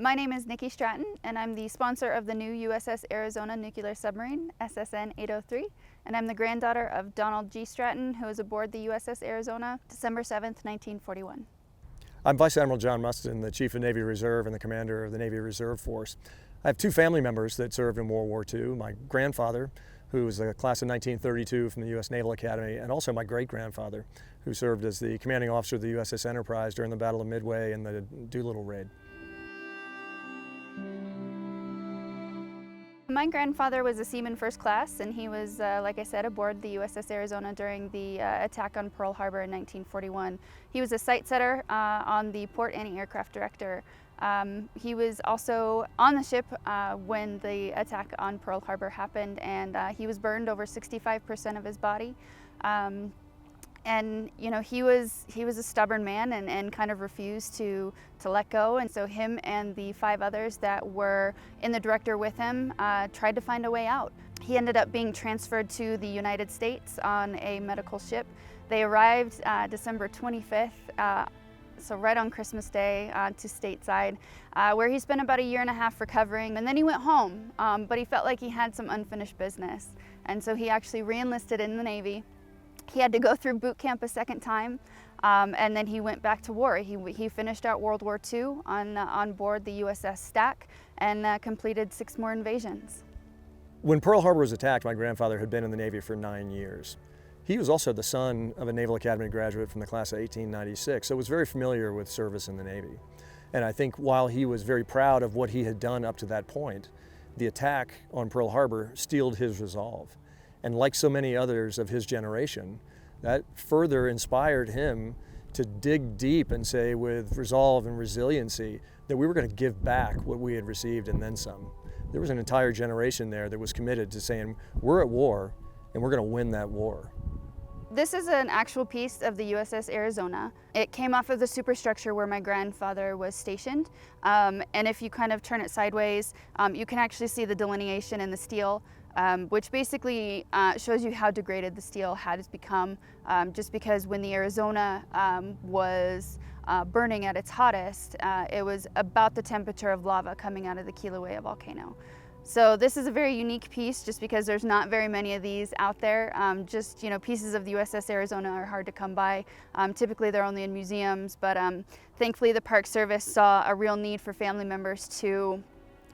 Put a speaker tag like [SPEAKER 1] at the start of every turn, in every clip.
[SPEAKER 1] My name is Nikki Stratton, and I'm the sponsor of the new USS Arizona nuclear submarine, SSN 803, and I'm the granddaughter of Donald G. Stratton, who was aboard the USS Arizona December 7th, 1941.
[SPEAKER 2] I'm Vice Admiral John Mustin, the Chief of Navy Reserve and the Commander of the Navy Reserve Force. I have two family members that served in World War II. My grandfather, who was a class of 1932 from the U.S. Naval Academy, and also my great-grandfather, who served as the commanding officer of the USS Enterprise during the Battle of Midway and the Doolittle Raid.
[SPEAKER 1] My grandfather was a seaman first class, and he was, like I said, aboard the USS Arizona during the attack on Pearl Harbor in 1941. He was a sight setter on the port anti-aircraft director. He was also on the ship when the attack on Pearl Harbor happened, and he was burned over 65% of his body. And you know, he was a stubborn man and kind of refused to let go. And so him and the 5 others that were in the director with him tried to find a way out. He ended up being transferred to the United States on a medical ship. They arrived December 25th, so right on Christmas Day, to stateside, where he spent about a year and a half recovering, and then he went home, but he felt like he had some unfinished business. And so he actually re-enlisted in the Navy. He had to go through boot camp a second time, and then he went back to war. He finished out World War II on board the USS Stack and completed 6 more invasions.
[SPEAKER 2] When Pearl Harbor was attacked, my grandfather had been in the Navy for 9 years. He was also the son of a Naval Academy graduate from the class of 1896, so was very familiar with service in the Navy. And I think while he was very proud of what he had done up to that point, the attack on Pearl Harbor steeled his resolve. And like so many others of his generation, that further inspired him to dig deep and say with resolve and resiliency that we were going to give back what we had received and then some. There was an entire generation there that was committed to saying, we're at war and we're going to win that war.
[SPEAKER 1] This is an actual piece of the USS Arizona. It came off of the superstructure where my grandfather was stationed. And if you kind of turn it sideways, you can actually see the delineation in the steel, which basically shows you how degraded the steel has become, just because when the Arizona was burning at its hottest, it was about the temperature of lava coming out of the Kilauea volcano. So this is a very unique piece just because there's not very many of these out there. Just, you know, pieces of the USS Arizona are hard to come by. Typically they're only in museums, but thankfully the Park Service saw a real need for family members to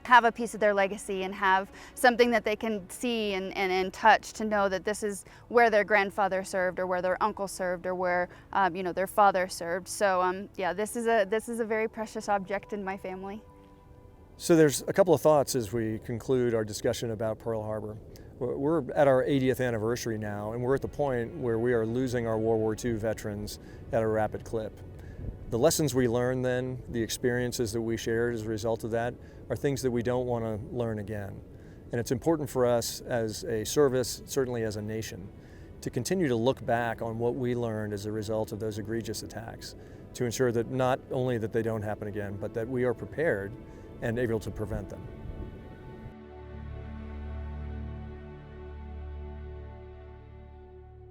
[SPEAKER 1] have a piece of their legacy and have something that they can see and touch to know that this is where their grandfather served or where their uncle served or where you know, their father served. So yeah, this is a very precious object in my family.
[SPEAKER 2] So there's a couple of thoughts as we conclude our discussion about Pearl Harbor. We're at our 80th anniversary now, and we're at the point where we are losing our World War II veterans at a rapid clip. The lessons we learned then, the experiences that we shared as a result of that, are things that we don't want to learn again. And it's important for us as a service, certainly as a nation, to continue to look back on what we learned as a result of those egregious attacks, to ensure that not only that they don't happen again, but that we are prepared and able to prevent them.